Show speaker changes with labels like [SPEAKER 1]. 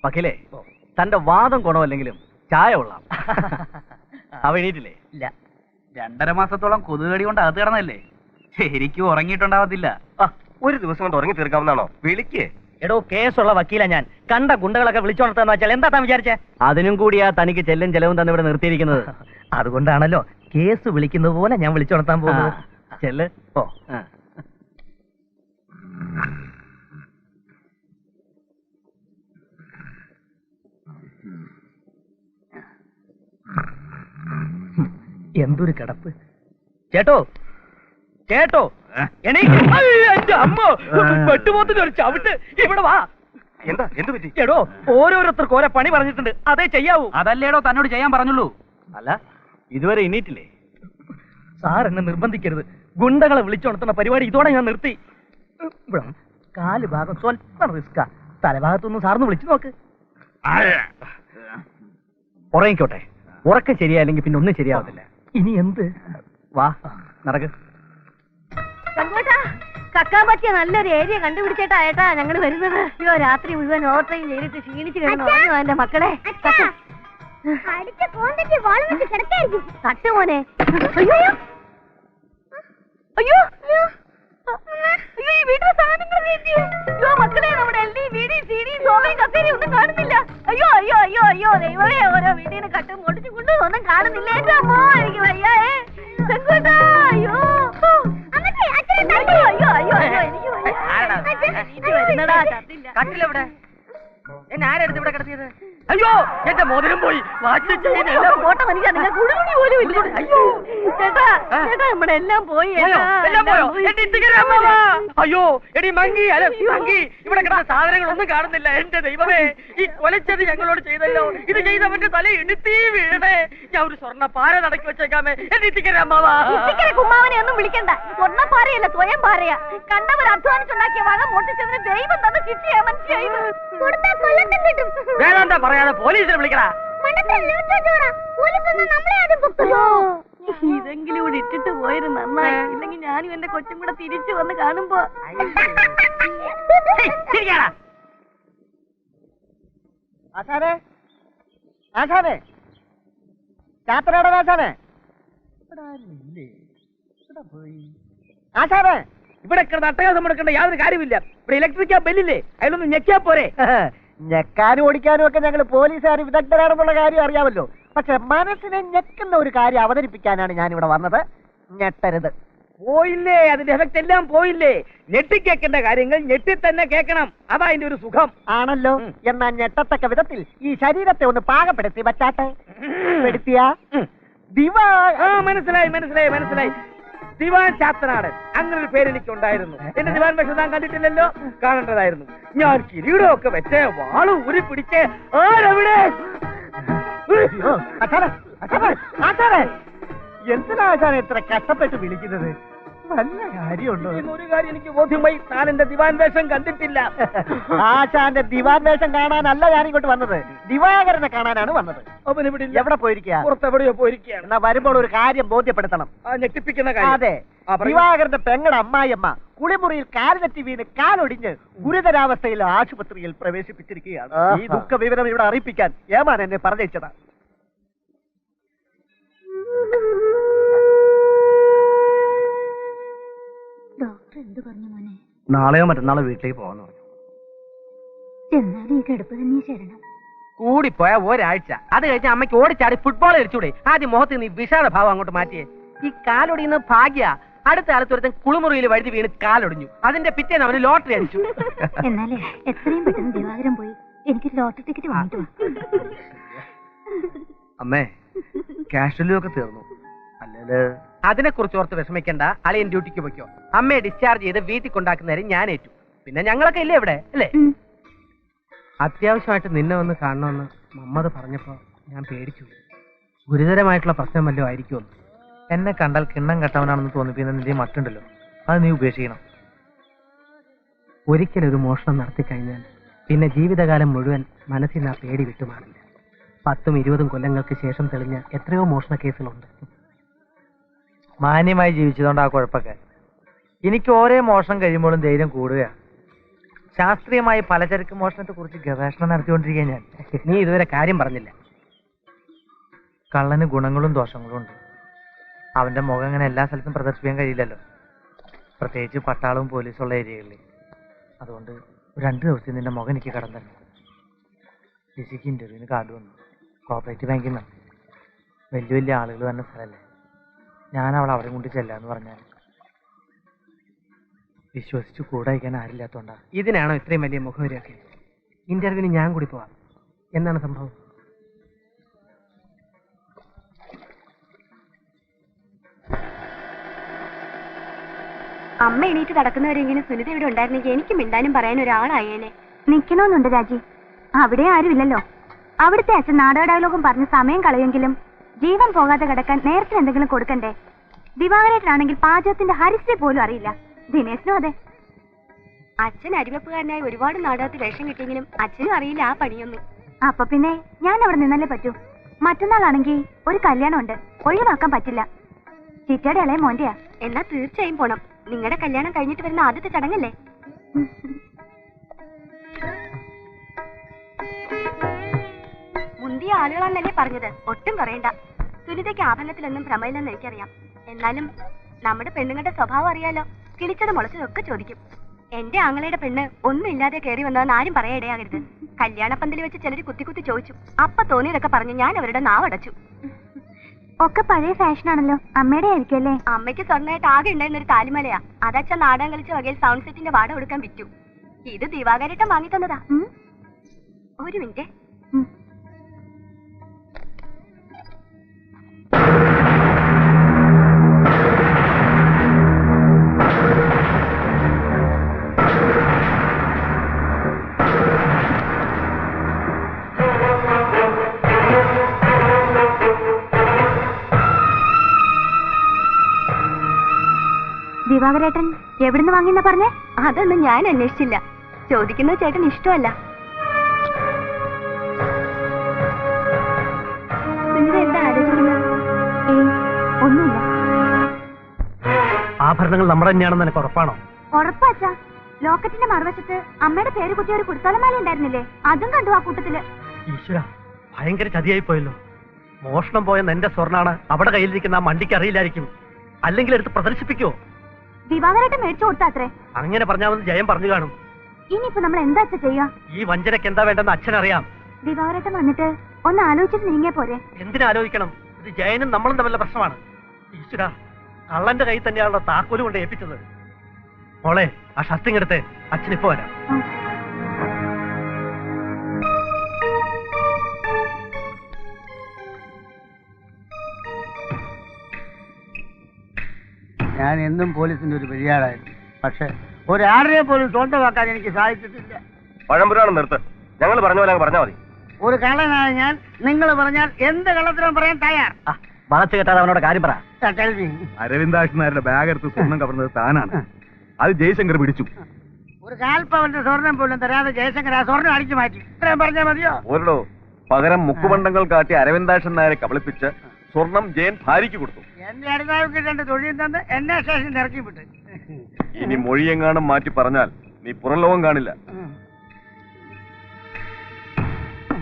[SPEAKER 1] വക്കീലേ, തന്റെ വാദം ഗുണമല്ലെങ്കിലും ചായ കൊള്ളാം. അവ എണീറ്റില്ലേ?
[SPEAKER 2] ഇല്ല, 2.5 മാസത്തോളം കൊതുകടി കൊണ്ട് അകത്ത് കിടന്നല്ലേ, ശരിക്കും ഉറങ്ങിയിട്ടുണ്ടാവത്തില്ല.
[SPEAKER 3] ഒരു ദിവസം കൊണ്ട് ഉറങ്ങി തീർക്കാവുന്നതാണോ? വിളിക്കേ.
[SPEAKER 4] എടോ, കേസുള്ള വക്കീല ഞാൻ. കണ്ട ഗുണ്ടകളൊക്കെ വിളിച്ചോണർത്താന്ന് വെച്ചാൽ എന്താ താൻ വിചാരിച്ചേ?
[SPEAKER 1] അതിനും കൂടിയാ തനിക്ക് ചെല്ലും ചെലവും തന്നെ ഇവിടെ നിർത്തിയിരിക്കുന്നത്.
[SPEAKER 4] അതുകൊണ്ടാണല്ലോ കേസ് വിളിക്കുന്നത് പോലെ ഞാൻ വിളിച്ചോണർത്താൻ പോകുന്നത്.
[SPEAKER 1] ചെല്ല്.
[SPEAKER 4] ഓ, എന്തൊരു കിടപ്പ്. ചേട്ടോ, ചേട്ടോ, പെട്ടുപോത്തിന് ഒരു ചവിട്ട്. ഇവിടെ വാ.
[SPEAKER 3] എന്താ, എന്ത് പറ്റി?
[SPEAKER 4] എടോ, ഓരോരുത്തർക്ക് ഓരോ പണി പറഞ്ഞിട്ടുണ്ട്, അതേ ചെയ്യാവൂ.
[SPEAKER 2] അതല്ലേടോ തന്നോട് ചെയ്യാൻ പറഞ്ഞുള്ളൂ.
[SPEAKER 1] അല്ല, ഇതുവരെ എണീറ്റില്ലേ?
[SPEAKER 4] സാർ എന്നെ നിർബന്ധിക്കരുത്. ഗുണ്ടകളെ വിളിച്ചുണർത്തുന്ന പരിപാടി ഇതോടെ ഞാൻ നിർത്തി. കാല് ഭാഗം സ്വല്പം റിസ്കാ. തലഭാഗത്തൊന്നും സാറിന് വിളിച്ചു നോക്ക്.
[SPEAKER 1] ഉറങ്ങിക്കോട്ടെ. ഉറക്കം ശരിയായില്ലെങ്കിൽ പിന്നെ ഒന്നും ശരിയാവത്തില്ല.
[SPEAKER 4] ഇനി എന്ത്?
[SPEAKER 1] വാ, നടക്ക്.
[SPEAKER 5] കക്കാൻ പറ്റിയ നല്ലൊരു ഏരിയ കണ്ടുപിടിച്ചേട്ടാ ഏട്ടാ ഞങ്ങൾ വരുന്നത്. അയ്യോ, രാത്രി മുഴുവൻ ഓവർ ടൈം ചെയ്തിട്ട് ക്ഷീണിച്ച് കിടന്നു എന്റെ മക്കളെ. തട്ട് മോനെ. അയ്യോ അയ്യോ അയ്യോ, ഈ വീട്ടിലെ സാധനങ്ങൾ അയ്യോ മക്കളെ, നമ്മുടെ എൽ ഡി വീടി സി ഡി സോമയും കസേരയും ഒന്നും കാണുന്നില്ല. അയ്യോ അയ്യോ അയ്യോ അയ്യോ, ദൈവമേ, ഓരോ വീട്ടിന് കട്ടും പൊടിച്ചു കൊണ്ടും ഒന്നും കാണുന്നില്ല. എന്റെ അമ്മോ, എനിക്ക് വയ്യേ. അയ്യോ അയ്യോ അയ്യോ അയ്യോ അയ്യോ, എനിക്ക് വരുന്നടാ.
[SPEAKER 4] കട്ടിലെവിടെ? എന്നെ ആരെടുത്ത് ഇവിടെ കിടത്തിയത്? അയ്യോ, എന്റെ മോതിരം പോയി.
[SPEAKER 5] ഫോട്ടോ മനിക്കാ, നിങ്ങൾ കുടുകുടി പോലും ഇല്ല. അയ്യോ ചേട്ടാ, ചേട്ടാ, നമ്മുടെ എല്ലാം പോയി.
[SPEAKER 4] അയ്യോ, എടി മങ്കി, അല്ല മങ്കി, ഇവിടെ കിടന്ന സാധനങ്ങളൊന്നും കാണുന്നില്ല. എന്റെ ദൈവമേ, ഈ കൊലച്ചത് ഞങ്ങളോട് ചെയ്തല്ലോ. ഇത് ചെയ്തവന്റെ തല ഇടുത്തി വീഴണേ. ഞാൻ ഒരു സ്വർണ്ണ പാര നടക്കി വെച്ചേക്കാമേ. എന്റെ ഇത്തിക്കരമ്മാവാ.
[SPEAKER 5] കുമ്മാവനെ ഒന്നും വിളിക്കണ്ട. സ്വർണ്ണം പാരയല്ല, സ്വയം പാരയാ. കണ്ടവർ അധ്വാനിച്ചുണ്ടാക്കിയ വക മോട്ടിച്ചവന് ദൈവം തന്ന ശിക്ഷയാ. മനസ്സിലായി?
[SPEAKER 4] വേദാന്ത പറയാതെ പോലീസിനെ വിളിക്കടാ.
[SPEAKER 5] ഇതെങ്കിലും ഇവിടെ ഇട്ടിട്ട് പോയത് നന്നായി. ഇല്ലെങ്കിൽ ഞാനും എന്റെ കൊച്ചും കൂടെ തിരിച്ചു വന്ന് കാണുമ്പോ.
[SPEAKER 4] ആശാനെ, ആശാനെ, ചാത്തനാടൻ ആശാനെ, ആശാനെ, ഇവിടെ കിടന്ന് അട്ടകാസം എടുക്കേണ്ട യാതൊരു കാര്യമില്ല. ഇവിടെ ഇലക്ട്രിക്കാ ബെല്ലില്ലേ, അതിലൊന്ന് ഞെക്കിയാ പോരെ. ഞെക്കാനും ഓടിക്കാനും ഒക്കെ ഞങ്ങൾ പോലീസുകാർ വിദഗ്ധരാണെന്നുള്ള കാര്യം അറിയാമല്ലോ. പക്ഷെ മനസ്സിനെ ഞെക്കുന്ന ഒരു കാര്യം അവതരിപ്പിക്കാനാണ് ഞാൻ ഇവിടെ വന്നത്. ഞെട്ടരുത്. പോയില്ലേ, അതിന്റെ എഫക്ട് എല്ലാം പോയില്ലേ. ഞെട്ടിക്കേക്കേണ്ട കാര്യങ്ങൾ ഞെട്ടി തന്നെ കേൾക്കണം. അതാ അതിന്റെ ഒരു സുഖം. ആണല്ലോ. എന്നാൽ ഞെട്ടത്തക്ക വിധത്തിൽ ഈ ശരീരത്തെ ഒന്ന് പാകപ്പെടുത്തി വച്ചാട്ടെ. പെടുത്തിയ ദിവാ. മനസ്സിലായി മനസ്സിലായി മനസ്സിലായി. ദിവാൻ ചാത്തനാടൻ, അങ്ങനെ ഒരു പേര് എനിക്കുണ്ടായിരുന്നു. എന്റെ ദിവാൻ വേഷം താൻ കണ്ടിട്ടില്ലല്ലോ. കാണേണ്ടതായിരുന്നു. ഞാൻ കിരീടമൊക്കെ വെച്ച് വാള് ഊരി പിടിച്ച് ആരവിടെ. എന്തിനാ ആശാനെ ഇത്ര കഷ്ടപ്പെട്ട് വിളിക്കുന്നത്? നല്ല കാര്യമുണ്ടോ? ഒരു കാര്യം എനിക്ക് ബോധ്യമായി, താൻ എന്റെ ദിവാൻ വേഷം കണ്ടിട്ടില്ല. ആശാന്റെ ദിവാൻ വേഷം കാണാനല്ല ഞാൻ ഇങ്ങോട്ട് വന്നത്, ദിവാകരനെ കാണാനാണ് വന്നത്. അവൻ ഇവിടെ എവിടെ പോയിരിക്കുക? പുറത്തെവിടെയോ പോയിരിക്കുക. എന്നാ വരുമ്പോൾ ഒരു കാര്യം ബോധ്യപ്പെടുത്തണം. ഞെട്ടിപ്പിക്കുന്ന കാര്യം. അതെ, ദിവാകരന്റെ പെങ്ങളുടെ അമ്മായിയമ്മ കുളിമുറിയിൽ കാല് തെറ്റി വീണ് കാലൊടിഞ്ഞ് ഗുരുതരാവസ്ഥയിൽ ആശുപത്രിയിൽ പ്രവേശിപ്പിച്ചിരിക്കുകയാണ്. ഈ ദുഃഖ വിവരം ഇവിടെ അറിയിപ്പിക്കാൻ ഏമാൻ എന്നെ പറഞ്ഞയച്ചതാ.
[SPEAKER 5] ഡോക്ടർ എന്ത് പറഞ്ഞു മോനെ?
[SPEAKER 1] നാളെയോ മറ്റന്നാളോ വീട്ടിലേക്ക് പോകാന്ന് പറഞ്ഞു.
[SPEAKER 5] എന്നാലും ഈ കിടപ്പ് തന്നെ ശരണം.
[SPEAKER 4] കൂടിപ്പോയ ഒരാഴ്ച, അത് കഴിഞ്ഞ അമ്മയ്ക്ക് ഓടിച്ചാടി ഫുട്ബോൾ കളിച്ചൂടെ? ആദ്യം മുഖത്ത് നീ വിഷാദ ഭാവം അങ്ങോട്ട് മാറ്റിയേ. ഈ കാലൊടിയുന്ന ഭാഗ്യ. അടുത്ത കാലത്ത് ഒരുത്തൻ കുളിമുറിയിൽ വഴുതി വീണ് കാലൊടിഞ്ഞു. അതിന്റെ പിറ്റേന്ന് അവന് ലോട്ടറി അടിച്ചു.
[SPEAKER 5] എന്നാലേ എത്രയും പെട്ടെന്ന് ദിവാകരൻ പോയി എനിക്ക് ലോട്ടറി ടിക്കറ്റ് വാങ്ങിട്ടു.
[SPEAKER 1] അമ്മേ, കാഷ്വലും ഒക്കെ തീർന്നു. അല്ലേ,
[SPEAKER 4] അതിനെ കുറിച്ച് ഓർത്ത് വിഷമിക്കണ്ട. അളിയൻ ഡ്യൂട്ടിക്ക് പോയിക്കോ. അമ്മയെ ഡിസ്ചാർജ് ചെയ്ത് വീട്ടിൽ കൊണ്ടാക്കുന്നവരെ ഞാൻ ഏറ്റു. പിന്നെ ഞങ്ങളൊക്കെ ഇല്ലേ ഇവിടെ, അല്ലേ? അത്യാവശ്യമായിട്ട് നിന്നെ വന്ന് കാണണമെന്ന് മമ്മത് പറഞ്ഞപ്പോ ഞാൻ പേടിച്ചു. ഗുരുതരമായിട്ടുള്ള പ്രശ്നം വല്ലതും ആയിരിക്കുമെന്ന്. എന്നെ കണ്ടാൽ കിണ്ണം കെട്ടവനാണെന്ന് തോന്നിപ്പിക്കുന്ന നിന്റെ മട്ടുണ്ടല്ലോ, അത് നീ ഉപേക്ഷിക്കണം. ഒരിക്കലൊരു മോഷണം നടത്തിക്കഴിഞ്ഞാൽ പിന്നെ ജീവിതകാലം മുഴുവൻ മനസ്സിൽ നിന്ന് ആ പേടി വിട്ടുമാറില്ല. 10-20 കൊല്ലങ്ങൾക്ക് ശേഷം തെളിഞ്ഞ എത്രയോ മോഷണ കേസുകളുണ്ട്. മാന്യമായി ജീവിച്ചതുകൊണ്ട് ആ കുഴപ്പമൊക്കെ. എനിക്ക് ഓരോ മോഷണം കഴിയുമ്പോഴും ധൈര്യം കൂടുകയാണ്. ശാസ്ത്രീയമായി പലചരക്ക് മോഷണത്തെ കുറിച്ച് ഗവേഷണം നടത്തിക്കൊണ്ടിരിക്കുക ഞാൻ.
[SPEAKER 1] നീ ഇതുവരെ കാര്യം പറഞ്ഞില്ല.
[SPEAKER 4] കള്ളന് ഗുണങ്ങളും ദോഷങ്ങളും ഉണ്ട്. അവന്റെ മുഖം അങ്ങനെ എല്ലാ സ്ഥലത്തും പ്രദർശിപ്പിക്കാൻ കഴിയില്ലല്ലോ, പ്രത്യേകിച്ച് പട്ടാളവും പോലീസുള്ള ഏരിയകളിൽ. അതുകൊണ്ട് 2 ദിവസം നിന്റെ മുഖം എനിക്ക് കടന്നു തരണം. ലിസിക്ക് ഇന്റർവ്യൂവിന് കാർഡ് വന്നു. കോപ്പറേറ്റീവ് ബാങ്കിൽ നിന്നാണ്. വലിയ വലിയ ആളുകൾ വരുന്ന സ്ഥലമല്ലേ. ഞാൻ അവൾ അവിടെ കൊണ്ട് ചെല്ലാന്ന് പറഞ്ഞാൽ വിശ്വസിച്ച് കൂടെ അയക്കാൻ ആരില്ലാത്തോണ്ടാ.
[SPEAKER 1] ഇതിനാണോ ഇത്രയും വലിയ മുഖവരിയൊക്കെ? ഇന്റർവ്യൂവിന് ഞാൻ കൂടി പോവാം. എന്നാണ് സംഭവം?
[SPEAKER 5] അമ്മ എണീറ്റ് നടക്കുന്നവരെങ്കിലും സുനിത ഇവിടെ ഉണ്ടായിരുന്നെങ്കിൽ എനിക്ക് മിണ്ടാനും പറയാനും ഒരാളായേനെ. നിക്കണമെന്നുണ്ട് രാജി. അവിടെ ആരുമില്ലല്ലോ. അവിടുത്തെ അച്ഛൻ നാടക ഡയലോഗും പറഞ്ഞ് സമയം കളയെങ്കിലും ജീവൻ പോകാതെ കിടക്കാൻ നേരത്തെ എന്തെങ്കിലും കൊടുക്കണ്ടേ? ദിവാകരേട്ടനാണെങ്കിൽ പാചകത്തിന്റെ ഹരിശ്രീ പോലും അറിയില്ല. ദിനേശനും അതെ. അച്ഛൻ അരിവെപ്പുകാരനായി ഒരുപാട് നാടകത്തിൽ വേഷം കിട്ടിയെങ്കിലും അച്ഛനും അറിയില്ല ആ പണിയൊന്നും. അപ്പൊ പിന്നെ ഞാൻ അവിടെ നിന്നല്ലേ പറ്റൂ. മറ്റന്നാളാണെങ്കിൽ ഒരു കല്യാണം ഉണ്ട്, ഒഴിവാക്കാൻ പറ്റില്ല. ചിറ്റയുടെ ഇളയ മോന്റെയാ. എന്നാ തീർച്ചയായും പോണം. നിങ്ങളുടെ കല്യാണം കഴിഞ്ഞിട്ട് വരുന്ന ആദ്യത്തെ ചടങ്ങല്ലേ? മുന്തിയ ആളുകളാണല്ലേ പറഞ്ഞത്, ഒട്ടും പറയണ്ട. സുനിതയ്ക്ക് ആഭരണത്തിലൊന്നും ഭ്രമയില്ലെന്ന് എനിക്കറിയാം. എന്നാലും നമ്മുടെ പെണ്ണുങ്ങളുടെ സ്വഭാവം അറിയാലോ. കിളിച്ചത് മുളച്ചതൊക്കെ ചോദിക്കും. എന്റെ ആങ്ങളയുടെ പെണ്ണ് ഒന്നും ഇല്ലാതെ കയറി വന്നതെന്ന് ആരും പറയാനിടയാകരുത്. കല്യാണപ്പന്തലിൽ വെച്ച് ചിലർ കുത്തി കുത്തി ചോദിച്ചു. അപ്പൊ തോന്നിയതൊക്കെ പറഞ്ഞ് ഞാൻ അവരുടെ നാവടച്ചു. ഒക്കെ പഴയ ഫാഷനാണല്ലോ. അമ്മയുടെ ആയിരിക്കുമല്ലേ? അമ്മയ്ക്ക് സ്വർണ്ണമായിട്ട് ആകെ ഉണ്ടായിരുന്ന ഒരു താലിമലയാ. അതച്ഛൻ നാടകം കളിച്ച വകയിൽ സൗണ്ട് സെറ്റിന്റെ വാട കൊടുക്കാൻ വിറ്റു. ഇത് ദിവാകരേട്ടൻ വാങ്ങി തന്നതാ. ഒരു മിനിറ്റ്. ദിവാകരേട്ടൻ എവിടുന്ന് വാങ്ങിയെന്നാ പറഞ്ഞേ? അതൊന്നും ഞാൻ അന്വേഷിച്ചില്ല. ചോദിക്കുന്നത് ചേട്ടൻ ഇഷ്ടമല്ല. എന്താ ആലോചിക്കുന്നത്? ഒന്നുമില്ല.
[SPEAKER 1] ആഭരണങ്ങൾ നമ്മുടെ തന്നെയാണെന്ന് എനിക്ക് ഉറപ്പാണോ?
[SPEAKER 5] ഉറപ്പാച്ചാ. ലോക്കറ്റിന്റെ മറുവശത്ത് അമ്മയുടെ പേര് കുത്തിയ ഒരു കുടുത്താലമാല ഉണ്ടായിരുന്നില്ലേ? അതും കണ്ടു ആ കൂട്ടത്തില്.
[SPEAKER 1] ഈശ്വര, ഭയങ്കര ചതിയായി പോയല്ലോ. മോഷണം പോയെന്ന് എന്റെ സ്വർണ്ണാണ് അവിടെ കയ്യിലിരിക്കുന്ന ആ മണ്ടിക്ക് അറിയില്ലായിരിക്കും. അല്ലെങ്കിൽ എടുത്ത് പ്രദർശിപ്പിക്കോ?
[SPEAKER 5] ദിവാകരേട്ടൻ മേടിച്ചു കൊടുത്താത്രേ.
[SPEAKER 1] അങ്ങനെ പറഞ്ഞാൽ ജയം പറഞ്ഞു കാണും.
[SPEAKER 5] ഇനിയിപ്പോ നമ്മൾ എന്താ ചെയ്യാ?
[SPEAKER 1] ഈ വഞ്ചനക്ക് എന്താ വേണ്ടെന്ന് അച്ഛനറിയാം.
[SPEAKER 5] ദിവാകരേട്ടൻ വന്നിട്ട് ഒന്ന് ആലോചിച്ചിട്ട് നീങ്ങിയ പോരെ?
[SPEAKER 1] എന്തിനാലോചിക്കണം? ഇത് ജയനും നമ്മളും തമ്മിലുള്ള പ്രശ്നമാണ്. ഈശ്വര, കള്ളന്റെ കയ്യിൽ തന്നെയാണല്ലോ താക്കോല് കൊണ്ട് ഏൽപ്പിച്ചത്. മോളെ, ആ ഷർട്ടിങ്ങെടുത്ത് അച്ഛനിപ്പോ വരാം.
[SPEAKER 4] ഞാൻ എന്നും പോലീസിന്റെ ഒരു പെരിയാളായിരുന്നു. പക്ഷെ ഒരാളിനെ പോലും സ്വന്തമാക്കാൻ എനിക്ക് സാധിച്ചിട്ടില്ല.
[SPEAKER 3] പഴംപുരാണം നിർത്ത്. ഞങ്ങൾ പറഞ്ഞ പോലെ പറഞ്ഞാൽ മതി.
[SPEAKER 4] ഒരു കള്ളനാണ് ഞാൻ. നിങ്ങൾ പറഞ്ഞാൽ എന്ത് കള്ളത്തിനും പറയാൻ തയ്യാർ.
[SPEAKER 1] വളച്ചു കെട്ടാതെ അവനോട് കാര്യം പറ.
[SPEAKER 3] അരവിന്ദാക്ഷൻ നായരുടെ ബാഗ് എടുത്ത് സ്വർണം കവർന്നത് താനാണ്. അത് ജയശങ്കർ പിടിച്ചു.
[SPEAKER 4] ഒരു കാൽപ്പവന്റെ സ്വർണം പോലും തരാതെ ജയശങ്കർ ആ സ്വർണം അടിച്ചു മാറ്റി. ഇത്രയും പറഞ്ഞാൽ മതിയോ?
[SPEAKER 3] ഓരോ പകരം മുക്കുപണ്ടങ്ങൾ കാട്ടി അരവിന്ദാക്ഷൻ നായരെ കബളിപ്പിച്ച് സ്വർണം ജയൻ ഭാര്യയ്ക്ക് കൊടുത്തു.
[SPEAKER 4] എന്റെ അടുത്താവ് കിട്ടേണ്ട തൊഴിൽ തന്ന് എന്നെ സ്റ്റേഷനിൽ ഇറക്കി വിട്ട്.
[SPEAKER 3] ഇനി മൊഴിയെങ്ങാനും മാറ്റി പറഞ്ഞാൽ നീ പുറം ലോകം കാണില്ല.